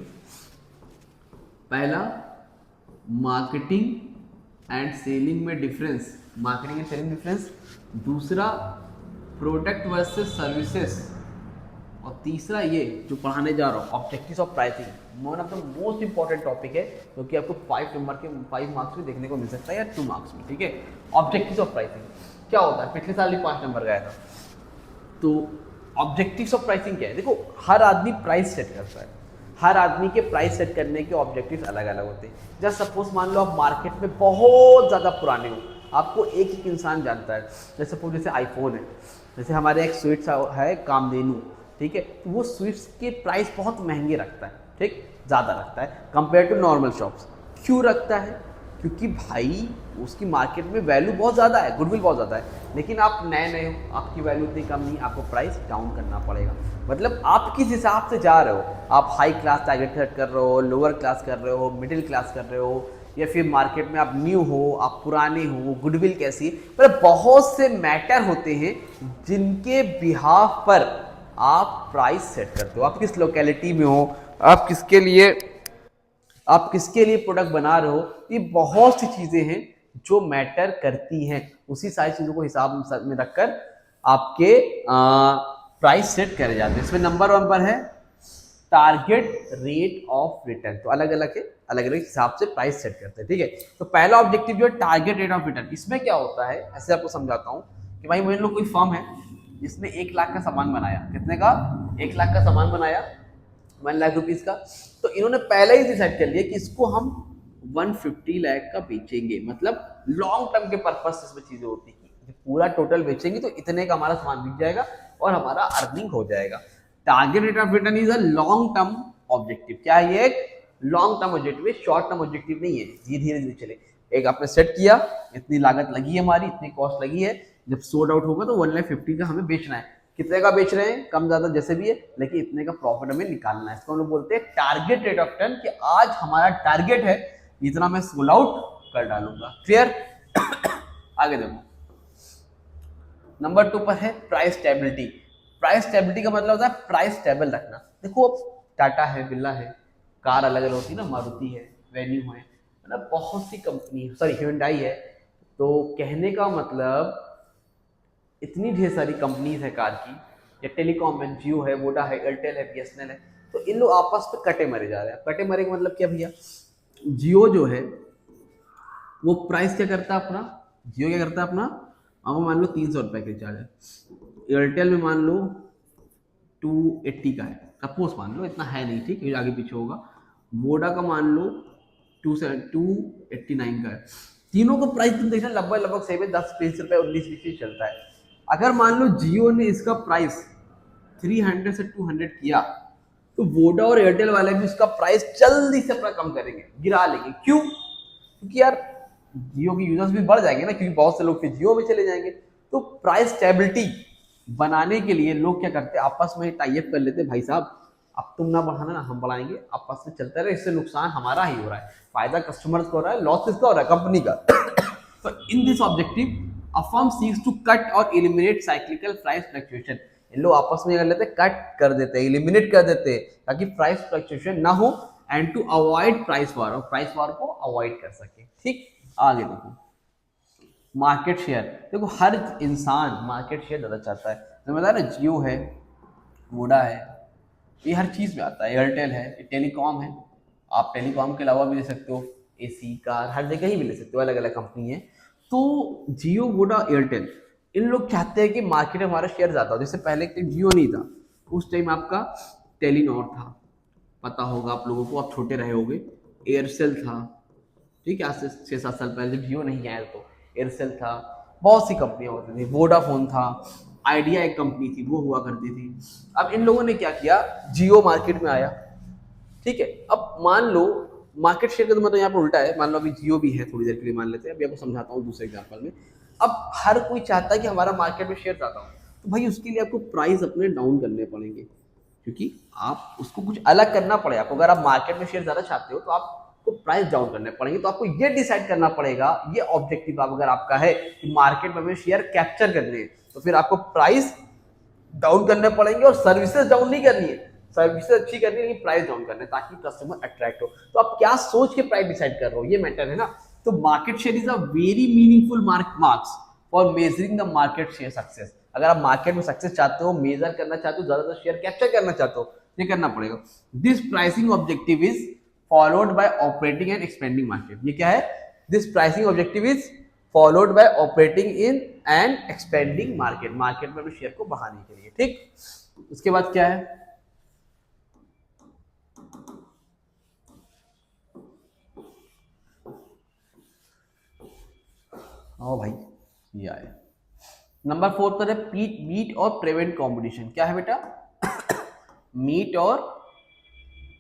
पहला, मार्केटिंग एंड सेलिंग में difference, marketing and selling difference. दूसरा, प्रोडक्ट वर्सेस सर्विसेज। और तीसरा ये जो पढ़ाने जा रहा हूँ, objectives of pricing, one of the most important topic है, जो कि आपको 5 मार्क्स में देखने को मिल सकता है या 2 मार्क्स में, ठीक है। ऑब्जेक्टिव्स ऑफ प्राइसिंग क्या होता है, पिछले साल ही 5 नंबर गया था। तो ऑब्जेक्टिव्स ऑफ प्राइसिंग क्या है, देखो हर आदमी प्राइस सेट करता है, हर आदमी के प्राइस सेट करने के ऑब्जेक्टिव्स अलग अलग होते हैं। जस्ट सपोज मान लो आप मार्केट में बहुत ज़्यादा पुराने हो, आपको एक इंसान जानता है, जैसे सपोज जैसे आईफोन है, जैसे हमारे एक स्वीट्स है कामधेनु, ठीक है, तो वो स्वीट्स के प्राइस बहुत महंगे रखता है, ठीक, ज़्यादा रखता है कंपेयर टू नॉर्मल शॉप्स। क्यों रखता है, क्योंकि भाई उसकी मार्केट में वैल्यू बहुत ज़्यादा है, गुडविल बहुत ज़्यादा है। लेकिन आप नए हो, आपकी वैल्यू इतनी कम नहीं, आपको प्राइस डाउन करना पड़ेगा। मतलब आप किस हिसाब से जा रहे हो, आप हाई क्लास टारगेट सेट कर रहे हो, लोअर क्लास कर रहे हो, मिडिल क्लास कर रहे हो, या फिर मार्केट में आप न्यू हो, आप पुराने हो, गुडविल कैसी, मतलब बहुत से मैटर होते हैं जिनके बिहाफ पर आप प्राइस सेट करते हो। आप किस लोकेलिटी में हो, आप किसके लिए प्रोडक्ट बना रहे हो, ये बहुत सी चीज़ें हैं जो मैटर करती हैं। उसी सारी चीज़ों को हिसाब में रखकर आपके प्राइस सेट करे जाते हैं। इसमें नंबर 1 पर है टारगेट रेट ऑफ रिटर्न। तो अलग अलग है, अलग अलग हिसाब से प्राइस सेट करते हैं, ठीक है। तो पहला ऑब्जेक्टिव जो है टारगेट रेट ऑफ रिटर्न। इसमें क्या होता है, ऐसे आपको समझाता हूँ कि भाई मान लो कोई फर्म है जिसने 1 लाख का सामान बनाया, कितने का, 1 लाख का सामान बनाया, 1 लाख रुपीज़ का। तो इन्होंने पहले ही डिसाइड कर लिया कि इसको हम 150 लाख का बेचेंगे। मतलब लॉन्ग टर्म के पर्पज से इसमें चीज़ें होती है, पूरा टोटल बेचेंगे तो इतने का हमारा सामान बिक जाएगा और हमारा अर्निंग हो जाएगा। Target rate of return is a long term objective. क्या है, ये एक लॉन्ग टर्म ऑब्जेक्टिव है, शॉर्ट टर्म ऑब्जेक्टिव नहीं है। धीरे धीरे चले, एक आपने सेट किया, इतनी लागत लगी है हमारी, इतनी कॉस्ट लगी है, जब सोल्ड आउट होगा तो 150 का हमें बेचना है। कितने का बेच रहे हैं, कम ज्यादा जैसे भी है, लेकिन इतने का प्रॉफिट हमें निकालना है। इसको हम लोग बोलते हैं टारगेट रेट ऑफ रिटर्न, कि आज हमारा टारगेट है इतना मैं सोल्ड आउट कर डालूंगा। क्लियर। आगे देखो, नंबर 2 पर है प्राइस स्टेबिलिटी। प्राइस स्टेबिलिटी का मतलब होता है प्राइस स्टेबल रखना। देखो अब टाटा है, बिरला है, कार अलग अलग होती है ना, मारुति है, वेन्यू है, मतलब बहुत सी कंपनी, सॉरी ह्यूंडई है। तो कहने का मतलब इतनी ढेर सारी कंपनीज है कार की, या टेलीकॉम है, जियो है, वोडा है, एयरटेल है, बीएसएनएल है। तो इन लोग आपस में कटे मरे जा रहे हैं। कटे मरे का मतलब क्या भैया, जियो जो है वो प्राइस क्या करता है अपना, जियो क्या करता है अपना, अब मान लो 300 रुपये का रिचार्ज है, एयरटेल में मान लो 280 का है, सपोज मान लो, इतना है नहीं, ठीक है, आगे पीछे होगा। वोडा का मान लो 289 का है। तीनों को प्राइस तुम देखना लगभग सेम है, 10-20 रुपए 19-20 चलता है। अगर मान लो जियो ने इसका प्राइस 300 से 200 किया तो वोडा और एयरटेल वाले भी उसका प्राइस जल्दी से अपना कम करेंगे, गिरा लेंगे। क्यों? क्योंकि यार जियो के यूजर्स भी बढ़ जाएंगे ना, क्योंकि बहुत से लोग फिर जियो में चले जाएंगे। तो प्राइस स्टेबिलिटी बनाने के लिए लोग क्या करते हैं, आपस में टाई अप कर लेते हैं, भाई साहब अब तुम ना बढ़ाना ना हम बढ़ाएंगे, आपस में चलते रहे, इससे नुकसान हमारा ही हो रहा है, फायदा कस्टमर्स को हो रहा है, लॉस किसका हो रहा है, कंपनी का। तो in this objective a firm seeks to cut or eliminate cyclical price fluctuation. इन लोग आपस में कर लेते हैं, कट कर देते हैं, एलिमिनेट कर देते हैं, ताकि प्राइस फ्लक्चुएशन ना हो and to avoid price war, और प्राइस वॉर को अवॉइड कर सके। ठीक, आगे देखो मार्केट शेयर। देखो हर इंसान मार्केट शेयर ज़्यादा चाहता है, तो बताया ना जियो है, वोडा है, ये हर चीज़ में आता है, एयरटेल है, ये टेलीकॉम है, आप टेलीकॉम के अलावा भी ले सकते हो, एसी कार हर जगह ही भी ले सकते हो, अलग अलग कंपनी है। तो जियो वोडा एयरटेल इन लोग चाहते हैं कि मार्केट में हमारा शेयर ज़्यादा हो। जैसे पहले जियो नहीं था, उस टाइम आपका टेलीनॉर था, पता होगा आप लोगों को, आप छोटे रहे होगे, एयरसेल था, ठीक है, आज से 6-7 साल पहले जब जियो नहीं आया तो एयरसेल था, बहुत सी कंपनियां होती थी, वोडाफोन था, आइडिया एक कंपनी थी वो हुआ करती थी। अब इन लोगों ने क्या किया, जियो मार्केट में आया, ठीक है। अब मान लो मार्केट शेयर का तो मतलब यहाँ पर उल्टा है, मान लो अभी जियो भी है, थोड़ी देर के लिए मान लेते हैं, अभी आपको समझाता हूँ दूसरे एग्जाम्पल में। अब हर कोई चाहता है कि हमारा मार्केट में शेयर ज्यादा हो, तो भाई उसके लिए आपको प्राइस अपने डाउन करने पड़ेंगे, क्योंकि आप उसको कुछ अलग करना पड़ेगा आपको। अगर आप मार्केट में शेयर ज्यादा चाहते हो तो आपको प्राइस डाउन करने पड़ेंगे। तो आपको ये डिसाइड करना पड़ेगा, ये ऑब्जेक्टिव आप अगर आपका है कि मार्केट में हमें शेयर कैप्चर करने हैं, तो फिर आपको प्राइस डाउन करने पड़ेंगे, और सर्विसेज डाउन नहीं करनी है, सर्विसेज अच्छी करनी है, लेकिन प्राइस डाउन करना है ताकि कस्टमर अट्रैक्ट हो। तो आप क्या सोच के प्राइस डिसाइड कर रहे हो, ये मैटर है ना। तो market share is a very meaningful marks for measuring the market share success. अगर आप मार्केट में सक्सेस चाहते हो, मेजर करना चाहते हो, ज्यादातर शेयर कैप्चर करना चाहते हो, ये करना पड़ेगा। This pricing objective is followed by operating and expanding market. ये क्या है, this pricing objective is followed by operating in and expanding market, market में अपने शेयर को बढ़ाने के लिए। ठीक, उसके बाद क्या है, ओ भाई ये आया नंबर 4 पर है मीट और प्रिवेंट कंपटीशन। क्या है बेटा, मीट और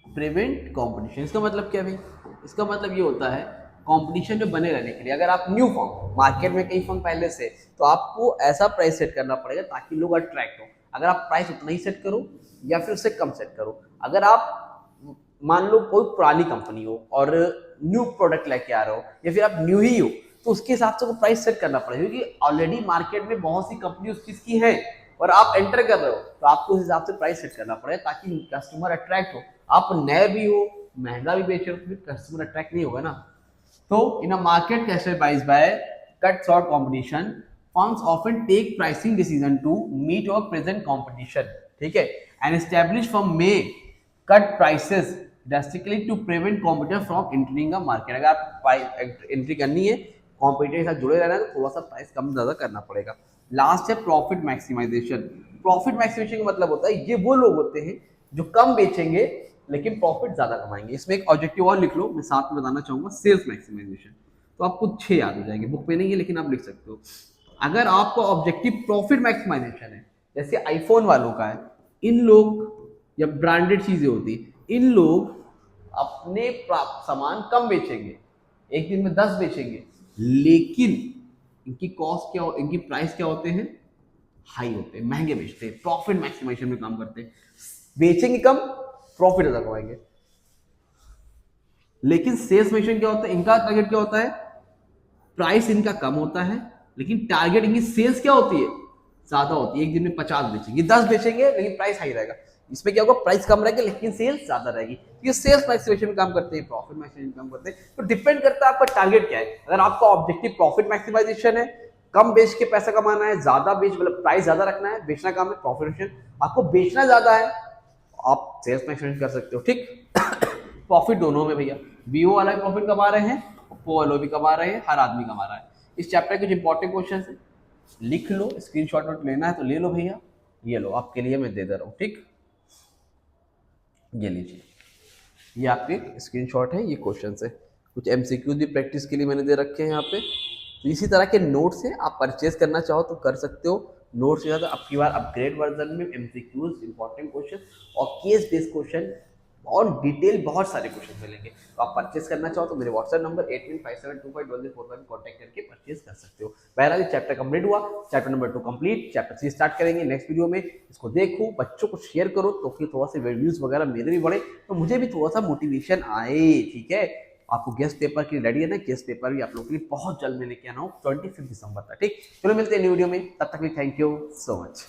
प्रिवेंट कंपटीशन। इसका मतलब क्या है भाई, इसका मतलब ये होता है कंपटीशन में बने रहने के लिए, अगर आप न्यू फर्म, मार्केट में कई फर्म पहले से, तो आपको ऐसा प्राइस सेट करना पड़ेगा ताकि लोग अट्रैक्ट हो। अगर आप प्राइस उतना ही सेट करो या फिर उससे कम सेट करो, अगर आप मान लो कोई पुरानी कंपनी हो और न्यू प्रोडक्ट लेके आ रहे हो, या फिर आप न्यू ही हो, तो उसके हिसाब से प्राइस सेट करना पड़ेगा, क्योंकि ऑलरेडी मार्केट में बहुत सी कंपनी उस चीज की है और आप एंटर कर रहे हो, तो आपको उस हिसाब से प्राइस सेट करना पड़ेगा ताकि कस्टमर अट्रैक्ट हो। आप नए भी हो, महंगा भी बेच रहे हो, तो फिर कस्टमर अट्रैक्ट नहीं होगा ना। तो in a market characterised by cut short competition, firms often take pricing decision to meet और प्रेजेंट कंपटीशन, ठीक है। And establish firm may cut prices drastically to prevent competitor from entering a market. अगर आप entry करनी है, competitor के साथ जुड़े रहना है, तो थोड़ा सा प्राइस कम ज्यादा करना पड़ेगा। लास्ट है प्रॉफिट मैक्सिमाइजेशन। प्रॉफिट मैक्सिमाइजेशन का मतलब होता है, ये वो लोग होते हैं जो कम बेचेंगे लेकिन प्रॉफिट ज्यादा कमाएंगे। इसमें एक ऑब्जेक्टिव और लिख लो, मैं साथ में बताना चाहूंगा, सेल्स मैक्सिमाइजेशन। तो आपको 6 याद हो जाएंगे, बुक में नहीं है लेकिन आप लिख सकते हो। अगर आपका ऑब्जेक्टिव प्रॉफिट मैक्सिमाइजेशन है, जैसे आईफोन वालों का है, इन लोग या ब्रांडेड चीजें होती, इन लोग अपने सामान कम बेचेंगे, एक दिन में 10 बेचेंगे, लेकिन इनकी कॉस्ट क्या, इनकी प्राइस क्या होते हैं, हाई होते हैं, महंगे बेचते हैं, प्रॉफिट मैक्सिमाइजेशन में काम करते हैं, बेचेंगे कम, प्रॉफिट ज्यादा कमाएंगे। लेकिन सेल्स मैक्सिमाइजेशन क्या होता है, इनका टारगेट क्या होता है, प्राइस इनका कम होता है, लेकिन टारगेट इनकी सेल्स क्या होती है, ज्यादा होती है। एक दिन में 50 बेचेंगे, 10 बेचेंगे, लेकिन प्राइस हाई रहेगा। इसमें क्या होगा, प्राइस कम रहेगा लेकिन सेल्स ज्यादा रहेगी। ये सेल्स मैक्सिमाइजेशन में काम करते हैं, प्रॉफिट मैक्सिमाइजेशन में काम करते हैं। तो डिपेंड करता है आपका टारगेट क्या है। अगर आपका ऑब्जेक्टिव प्रॉफिट मैक्सिमाइजेशन है, कम बेच के पैसा कमाना है, ज्यादा बेच मतलब प्राइस ज्यादा रखना है, बेचना कम है, प्रॉफिट मैक्सिमाइजेशन, आपको बेचना ज्यादा है, आप सेल्स मैक्सिमाइजेशन कर सकते हो। ठीक, प्रॉफिट दोनों में भैया, वीओ वाला भी प्रॉफिट कमा रहे हैं, ओप्पो वालों भी कमा रहे हैं, हर आदमी कमा रहा है। इस चैप्टर के कुछ इंपॉर्टेंट क्वेश्चन है, लिख लो, स्क्रीनशॉट नोट लेना है तो ले लो भैया, ये लो आपके लिए मैं दे दे रहा हूँ। ठीक, ये लीजिए, ये आपके स्क्रीनशॉट है, ये क्वेश्चन है। कुछ एमसीक्यूज भी प्रैक्टिस के लिए मैंने दे रखे हैं यहाँ पे। तो इसी तरह के नोट्स हैं, आप परचेज करना चाहो तो कर सकते हो। नोट्स के साथ अब की बार अपग्रेड वर्जन में एमसीक्यूज, इंपॉर्टेंट क्वेश्चन और केस बेस्ड क्वेश्चन और डिटेल बहुत सारे क्वेश्चन मिलेंगे। तो आप परचेस करना चाहो तो मेरे व्हाट्सएप नंबर 8957250045 में कॉन्टैक्ट करके परचेस कर सकते हो। बहरहाल चैप्टर कंप्लीट हुआ, chapter number 2 complete, chapter 3 start करेंगे नेक्स्ट वीडियो में। इसको देखो, बच्चों को शेयर करो तो फिर थोड़ा सा रिव्यूज वगैरह मेरे भी बढ़े, तो मुझे भी थोड़ा सा मोटिवेशन आए, ठीक है। आपको गेस्ट पेपर की रेडी है ना, गेस्ट पेपर भी आप लोगों के लिए बहुत जल्द मैं लेके आना हूँ 25 दिसंबर तक, ठीक। चलो मिलते हैं न्यू वीडियो में, तब तक भी थैंक यू सो मच।